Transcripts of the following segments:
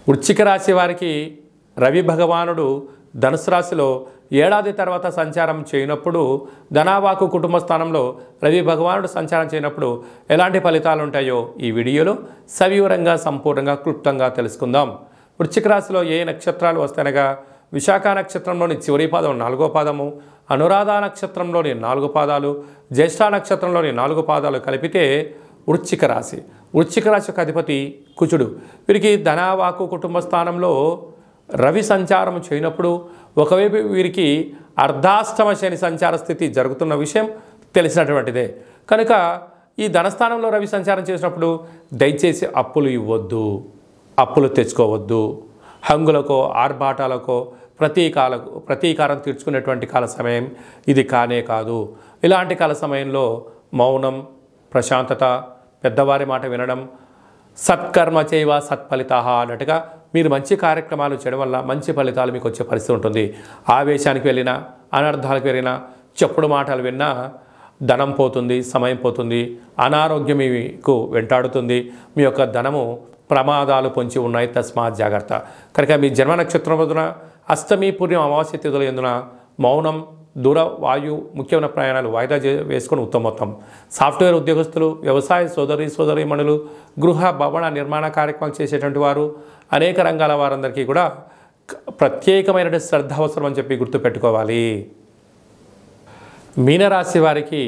వృశ్చిక రాశి వారికి రవి భగవానుడు ధనుసు రాశిలో ఏడాది తర్వాత సంచారం చేయనప్పుడు ధనావాకు కుటుంబ స్థానంలో రవి భగవానుడు సంచారం చేయనప్పుడు ఎలాంటి ఫలితాలు ఉంటాయో ఈ వీడియోలో సవివరంగా సంపూర్ణంగా క్లుప్తంగా తెలుసుకుందాం. వృశ్చిక రాశిలో ఏ నక్షత్రాలు వస్తాయనగా విశాఖ నక్షత్రంలోని చివరి పాదం 4వ పాదము, అనురాధ నక్షత్రంలోని 4 పాదాలు, జ్యేష్ఠ నక్షత్రంలోని 4 పాదాలు కలిపితే వృశ్చిక రాశి. వృశ్చిక రాశి యొక్క అధిపతి కుజుడు. వీరికి ధనావాకు కుటుంబ స్థానంలో రవి సంచారం చేయనప్పుడు ఒకవైపు వీరికి అర్ధాష్టమ శని సంచార స్థితి జరుగుతున్న విషయం తెలిసినటువంటిదే. కనుక ఈ ధనస్థానంలో రవి సంచారం చేసినప్పుడు దయచేసి అప్పులు ఇవ్వద్దు, అప్పులు తెచ్చుకోవద్దు. హంగులకో ఆర్భాటాలకో ప్రతీకారం తీర్చుకునేటువంటి కాల సమయం ఇది కానే కాదు. ఇలాంటి కాల సమయంలో మౌనం, ప్రశాంతత, పెద్దవారి మాట వినడం, సత్కర్మ చేయవ సత్ఫలితాహ అన్నట్టుగా మీరు మంచి కార్యక్రమాలు చేయడం వల్ల మంచి ఫలితాలు మీకు వచ్చే పరిస్థితి ఉంటుంది. ఆవేశానికి వెళ్ళినా, అనర్థాలకు వెళ్ళినా, చెప్పుడు మాటలు విన్నా ధనం పోతుంది, సమయం పోతుంది, అనారోగ్యం మీకు వెంటాడుతుంది, మీ యొక్క ధనము ప్రమాదాలు పొంచి ఉన్నాయి. తస్మాత్ జాగ్రత్త. కనుక మీ జన్మ నక్షత్రం రోజున అష్టమి, పూర్ణిమ, అమావాస్య తిథుల యందున మౌనం, దూర వాయు ముఖ్యమైన ప్రయాణాలు వాయిదా వేసుకొని ఉత్తమోత్తం. సాఫ్ట్వేర్ ఉద్యోగస్తులు, వ్యవసాయ సోదరీమణులు, గృహ భవన నిర్మాణ కార్యక్రమాలు చేసేటువంటి వారు, అనేక రంగాల వారందరికీ కూడా ప్రత్యేకమైన శ్రద్ధ అవసరం అని చెప్పి గుర్తుపెట్టుకోవాలి. మీనరాశి వారికి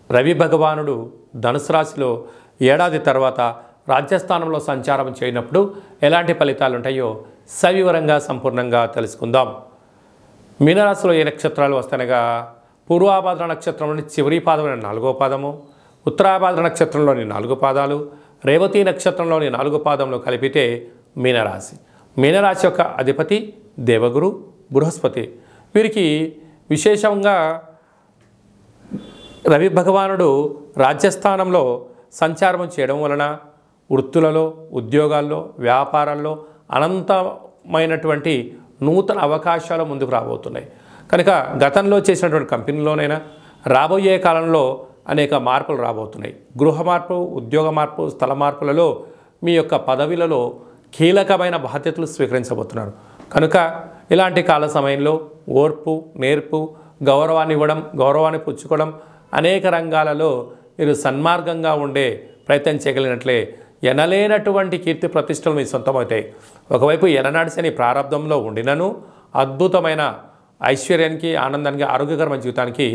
రవి భగవానుడు ధనుసు రాశిలో ఏడాది తర్వాత రాజ్యస్థానంలో సంచారం చేయనప్పుడు ఎలాంటి ఫలితాలు ఉంటాయో సవివరంగా సంపూర్ణంగా తెలుసుకుందాం. మీనరాశిలో ఏ నక్షత్రాలు వస్తాయనగా పూర్వాభాద్ర నక్షత్రంలోని చివరి పాదమైన 4వ పాదము, ఉత్తరాభాద్ర నక్షత్రంలోని 4 పాదాలు, రేవతి నక్షత్రంలోని 4 పాదంలో కలిపితే మీనరాశి. మీనరాశి యొక్క అధిపతి దేవగురు బృహస్పతి. వీరికి విశేషంగా రవి భగవానుడు రాజ్యస్థానంలో సంచారం చేయడం వలన వృత్తులలో, ఉద్యోగాల్లో, వ్యాపారాల్లో అనంతమైనటువంటి నూతన అవకాశాలు ముందుకు రాబోతున్నాయి. కనుక గతంలో చేసినటువంటి కంపెనీలోనైనా రాబోయే కాలంలో అనేక మార్పులు రాబోతున్నాయి. గృహ మార్పు, ఉద్యోగ మార్పు, స్థల మార్పులలో మీ యొక్క పదవిలలో కీలకమైన బాధ్యతలు స్వీకరించబోతున్నారు. కనుక ఇలాంటి కాల సమయంలో ఓర్పు, నేర్పు, గౌరవాన్ని ఇవ్వడం, గౌరవాన్ని పుచ్చుకోవడం, అనేక రంగాలలో మీరు సన్మార్గంగా ఉండే ప్రయత్నం చేయగలిగినట్లే ఎనలేనటువంటి కీర్తి ప్రతిష్టలు మీ సొంతమవుతాయి. ఒకవైపు ఎననాడి శని ప్రారంభంలో ఉండినను అద్భుతమైన ఐశ్వర్యానికి, ఆనందానికి, ఆరోగ్యకరమైన జీవితానికి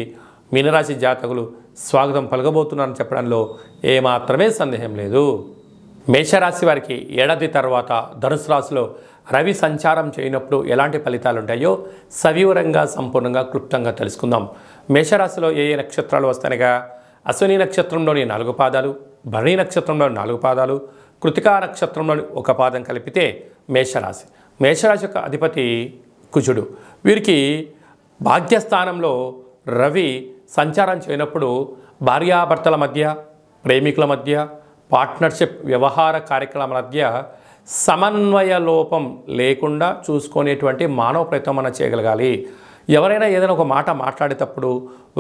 మీనరాశి జాతకులు స్వాగతం పలకబోతున్నారని చెప్పడంలో ఏమాత్రమే సందేహం లేదు. మేషరాశి వారికి ఏడాది తర్వాత ధనుసు రాశిలో రవి సంచారం చేయనప్పుడు ఎలాంటి ఫలితాలు ఉంటాయో సవివరంగా సంపూర్ణంగా క్లుప్తంగా తెలుసుకుందాం. మేషరాశిలో ఏ నక్షత్రాలు వస్తాయనగా అశ్విని నక్షత్రంలోని 4 పాదాలు, భరణి నక్షత్రంలోని 4 పాదాలు, కృతికా నక్షత్రంలోని 1 పాదం కలిపితే మేషరాశి. మేషరాశి యొక్క అధిపతి కుజుడు. వీరికి భాగ్యస్థానంలో రవి సంచారం చేయనప్పుడు భార్యాభర్తల మధ్య, ప్రేమికుల మధ్య, పార్ట్నర్షిప్ వ్యవహార కార్యక్రమాల మధ్య సమన్వయ లోపం లేకుండా చూసుకునేటువంటి మానవ ప్రయత్నం మనం చేయగలగాలి. ఎవరైనా ఏదైనా ఒక మాట మాట్లాడేటప్పుడు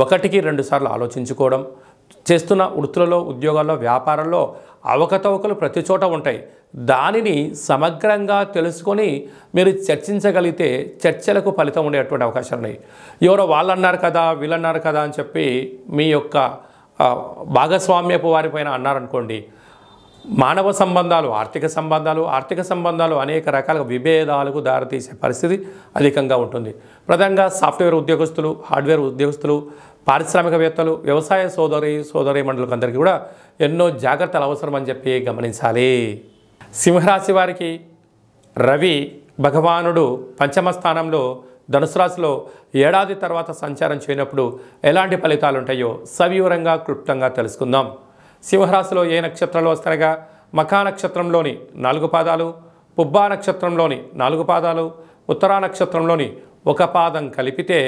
1కి 2 సార్లు ఆలోచించుకోవడం, చేస్తున్న వృత్తులలో, ఉద్యోగాల్లో, వ్యాపారంలో అవకతవకలు ప్రతి చోట ఉంటాయి. దానిని సమగ్రంగా తెలుసుకొని మీరు చర్చించగలిగితే చర్చలకు ఫలితం ఉండేటువంటి అవకాశాలు ఉన్నాయి. ఎవరో వాళ్ళన్నారు కదా, వీళ్ళన్నారు కదా అని చెప్పి మీ యొక్క భాగస్వామ్యపు వారిపైన అన్నారనుకోండి, మానవ సంబంధాలు, ఆర్థిక సంబంధాలు అనేక రకాల విభేదాలకు దారితీసే పరిస్థితి అధికంగా ఉంటుంది. ప్రధానంగా సాఫ్ట్వేర్ ఉద్యోగస్తులు, హార్డ్వేర్ ఉద్యోగస్తులు, పారిశ్రామికవేత్తలు, వ్యవసాయ సోదరీమణులకు అందరికీ కూడా ఎన్నో జాగ్రత్తలు అవసరం అని చెప్పి గమనించాలి. సింహరాశి వారికి రవి భగవానుడు పంచమ స్థానంలో ధనుసు రాశిలో ఏడాది తర్వాత సంచారం చేయనప్పుడు ఎలాంటి ఫలితాలు ఉంటాయో సవివరంగా క్లుప్తంగా తెలుసుకుందాం. సింహరాశిలో ఏ నక్షత్రాలు వస్తాయనగా మఖా నక్షత్రంలోని 4 పాదాలు, పుబ్బా నక్షత్రంలోని 4 పాదాలు, ఉత్తరా నక్షత్రంలోని 1 పాదం కలిపితే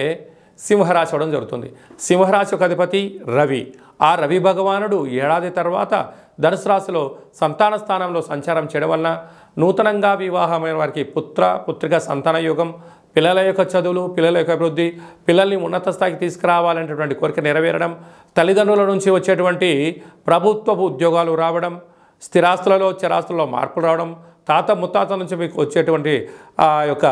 సింహరాశి అవడం జరుగుతుంది. సింహరాశి యొక్క అధిపతి రవి. ఆ రవి భగవానుడు ఏడాది తర్వాత ధనుసు రాశిలో సంతాన స్థానంలో సంచారం చేయడం వలన నూతనంగా వివాహమైన వారికి పుత్రిక సంతాన యోగం, పిల్లల యొక్క చదువులు, పిల్లల యొక్క అభివృద్ధి, పిల్లల్ని ఉన్నత స్థాయికి తీసుకురావాలనేటువంటి కోరిక నెరవేరడం, తల్లిదండ్రుల నుంచి వచ్చేటువంటి ప్రభుత్వపు ఉద్యోగాలు రావడం, స్థిరాస్తులలో చరాస్తులలో మార్పులు రావడం, తాత ముత్తాత నుంచి మీకు వచ్చేటువంటి ఆ యొక్క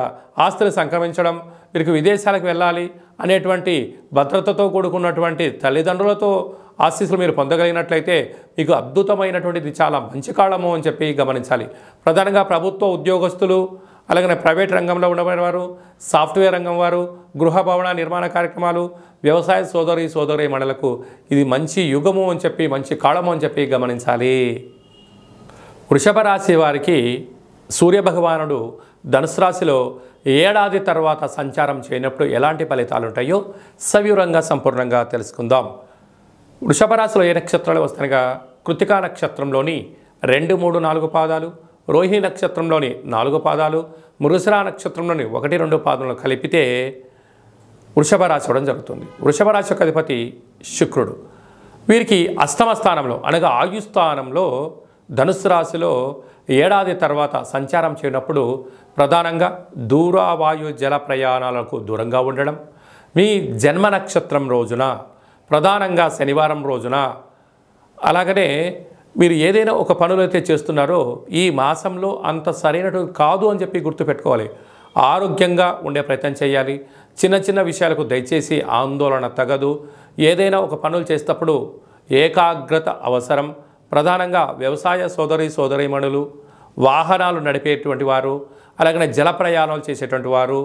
ఆస్తులు సంక్రమించడం, వీరికి విదేశాలకు వెళ్ళాలి అనేటువంటి భద్రతతో కూడుకున్నటువంటి తల్లిదండ్రులతో ఆశీస్సులు మీరు పొందగలిగినట్లయితే మీకు అద్భుతమైనటువంటిది చాలా మంచి కాలము అని చెప్పి గమనించాలి. ప్రధానంగా ప్రభుత్వ ఉద్యోగస్తులు, అలాగే ప్రైవేట్ రంగంలో ఉండేవారు, సాఫ్ట్వేర్ రంగం వారు, గృహ భవన నిర్మాణ కార్యక్రమాలు, వ్యవసాయ సోదరీమణులకు ఇది మంచి యుగము అని చెప్పి, మంచి కాలము అని చెప్పి గమనించాలి. వృషభ రాశి వారికి సూర్యభగవానుడు ధనుసు రాశిలో ఏడాది తర్వాత సంచారం చేయనప్పుడు ఎలాంటి ఫలితాలు ఉంటాయో సవివరంగా సంపూర్ణంగా తెలుసుకుందాం. వృషభ రాశిలో ఏ నక్షత్రాలు వస్తాయనగా కృత్తికా నక్షత్రంలోని 2, 3, 4 పాదాలు, రోహిణి నక్షత్రంలోని 4 పాదాలు, మృగశిర నక్షత్రంలోని 1, 2 పాదాలను కలిపితే వృషభ రాశి అవడం జరుగుతుంది. వృషభ రాశి యొక్క అధిపతి శుక్రుడు. వీరికి అష్టమ స్థానంలో అనగా ఆయుస్థానంలో ధనుస్సు రాశిలో ఏడాది తర్వాత సంచారం చేయనప్పుడు ప్రధానంగా దూరవాయు జల ప్రయాణాలకు దూరంగా ఉండడం, మీ జన్మ నక్షత్రం రోజున ప్రధానంగా శనివారం రోజున, అలాగనే మీరు ఏదైనా ఒక పనులు అయితే చేస్తున్నారో ఈ మాసంలో అంత సరైనటు కాదు అని చెప్పి గుర్తుపెట్టుకోవాలి. ఆరోగ్యంగా ఉండే ప్రయత్నం చేయాలి. చిన్న చిన్న విషయాలకు దయచేసి ఆందోళన తగదు. ఏదైనా ఒక పనులు చేసేటప్పుడు ఏకాగ్రత అవసరం. ప్రధానంగా వ్యవసాయ సోదరీమణులు, వాహనాలు నడిపేటువంటి వారు, అలాగనే జల ప్రయాణాలు చేసేటువంటి వారు,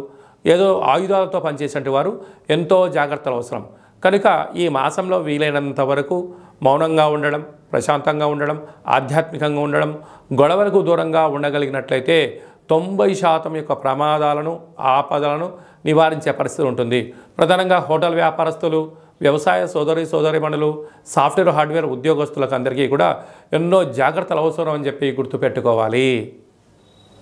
ఏదో ఆయుధాలతో పనిచేసేటువంటి వారు ఎంతో జాగ్రత్తలు అవసరం. కనుక ఈ మాసంలో వీలైనంత వరకు మౌనంగా ఉండడం, ప్రశాంతంగా ఉండడం, ఆధ్యాత్మికంగా ఉండడం, గొడవలకు దూరంగా ఉండగలిగినట్లయితే 90% యొక్క ప్రమాదాలను, ఆపదలను నివారించే పరిస్థితి ఉంటుంది. ప్రధానంగా హోటల్ వ్యాపారస్తులు, వ్యవసాయ సోదరీమణులు, సాఫ్ట్వేర్ హార్డ్వేర్ ఉద్యోగస్తులకు అందరికీ కూడా ఎన్నో జాగ్రత్తలు అవసరం అని చెప్పి గుర్తుపెట్టుకోవాలి.